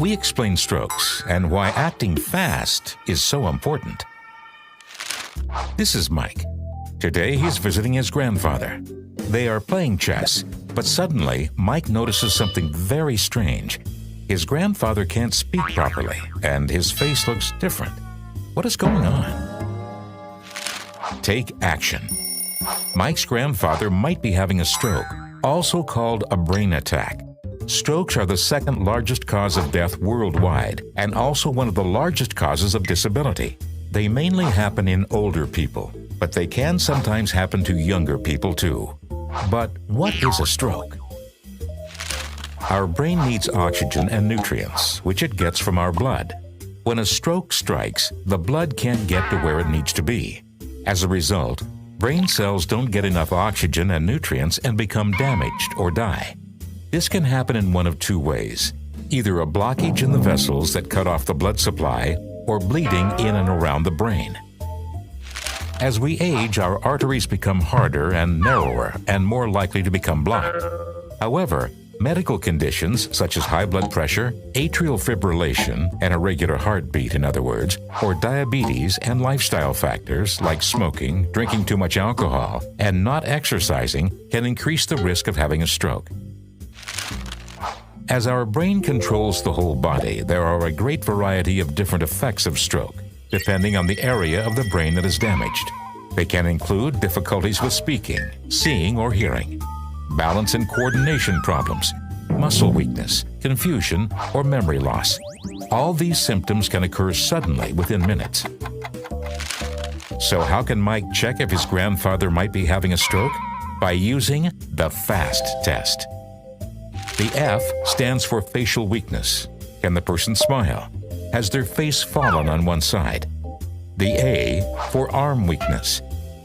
we explain strokes and why acting fast is so important. This is Mike. Today he's visiting his grandfather. They are playing chess, but suddenly Mike notices something very strange. His grandfather can't speak properly, and his face looks different. What is going on? Take action. Mike's grandfather might be having a stroke, also called a brain attack. Strokes are the second largest cause of death worldwide and also one of the largest causes of disability. They mainly happen in older people, but they can sometimes happen to younger people too. But what is a stroke? Our brain needs oxygen and nutrients, which it gets from our blood. When a stroke strikes, the blood can't get to where it needs to be. As a result, brain cells don't get enough oxygen and nutrients and become damaged or die. This can happen in one of two ways: either a blockage in the vessels that cut off the blood supply or bleeding in and around the brain. As we age, our arteries become harder and narrower and more likely to become blocked. However, medical conditions such as high blood pressure, atrial fibrillation, an irregular heartbeat in other words, or diabetes and lifestyle factors like smoking, drinking too much alcohol, and not exercising can increase the risk of having a stroke. As our brain controls the whole body, there are a great variety of different effects of stroke, depending on the area of the brain that is damaged. They can include difficulties with speaking, seeing or hearing, balance and coordination problems, muscle weakness, confusion, or memory loss. All these symptoms can occur suddenly within minutes. So how can Mike check if his grandfather might be having a stroke? By using the FAST test. The F stands for facial weakness. Can the person smile? Has their face fallen on one side? The A for arm weakness.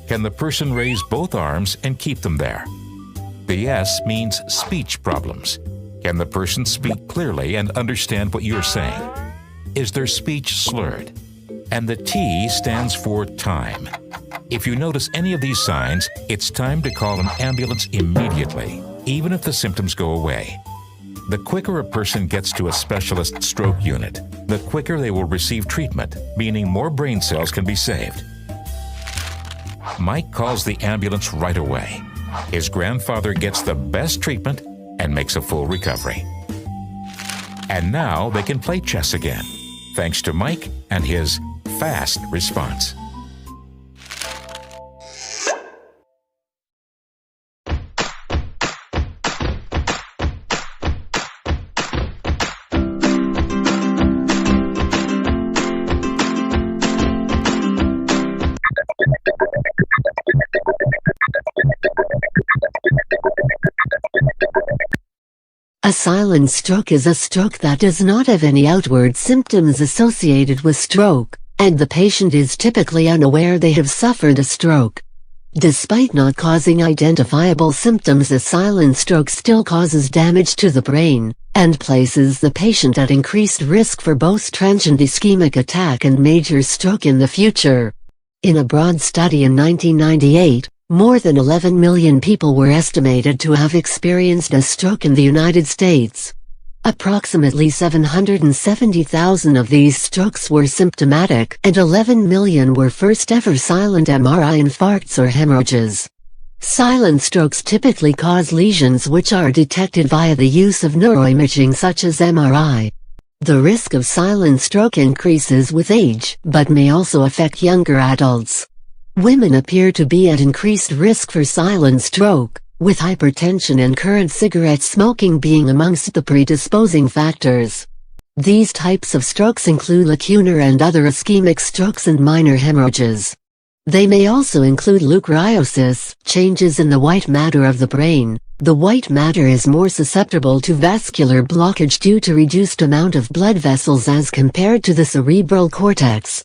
Can the person raise both arms and keep them there? The S means speech problems. Can the person speak clearly and understand what you're saying? Is their speech slurred? And the T stands for time. If you notice any of these signs, it's time to call an ambulance immediately, even if the symptoms go away. The quicker a person gets to a specialist stroke unit, the quicker they will receive treatment, meaning more brain cells can be saved. Mike calls the ambulance right away. His grandfather gets the best treatment and makes a full recovery. And now they can play chess again, thanks to Mike and his fast response. A silent stroke is a stroke that does not have any outward symptoms associated with stroke, and the patient is typically unaware they have suffered a stroke. Despite not causing identifiable symptoms, a silent stroke still causes damage to the brain, and places the patient at increased risk for both transient ischemic attack and major stroke in the future. In a broad study in 1998, more than 11 million people were estimated to have experienced a stroke in the United States. Approximately 770,000 of these strokes were symptomatic, and 11 million were first-ever silent MRI infarcts or hemorrhages. Silent strokes typically cause lesions which are detected via the use of neuroimaging such as MRI. The risk of silent stroke increases with age, but may also affect younger adults. Women appear to be at increased risk for silent stroke, with hypertension and current cigarette smoking being amongst the predisposing factors. These types of strokes include lacunar and other ischemic strokes and minor hemorrhages. They may also include leukorrhiosis, changes in the white matter of the brain. The white matter is more susceptible to vascular blockage due to reduced amount of blood vessels as compared to the cerebral cortex.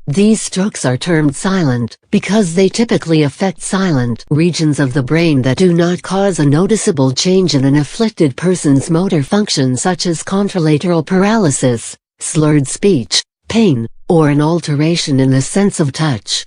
These strokes are termed silent because they typically affect silent regions of the brain that do not cause a noticeable change in an afflicted person's motor function, such as contralateral paralysis, slurred speech, pain, or an alteration in the sense of touch.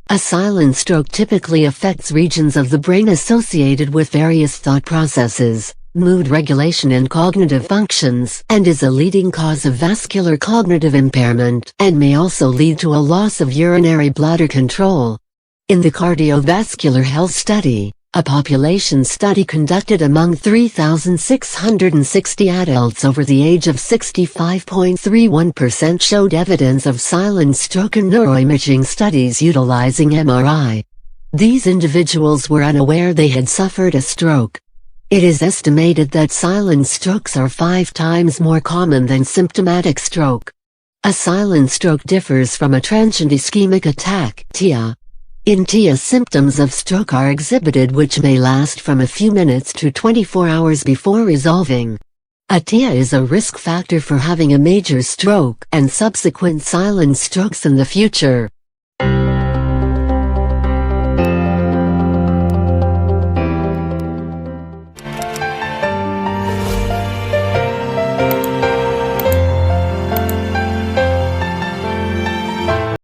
A silent stroke typically affects regions of the brain associated with various thought processes, mood regulation and cognitive functions, and is a leading cause of vascular cognitive impairment, and may also lead to a loss of urinary bladder control. In the cardiovascular health study, a population study conducted among 3,660 adults over the age of 65.31% showed evidence of silent stroke in neuroimaging studies utilizing MRI. These individuals were unaware they had suffered a stroke. It is estimated that silent strokes are 5 times more common than symptomatic stroke. A silent stroke differs from a transient ischemic attack (TIA). In TIA, symptoms of stroke are exhibited which may last from a few minutes to 24 hours before resolving. A TIA is a risk factor for having a major stroke and subsequent silent strokes in the future.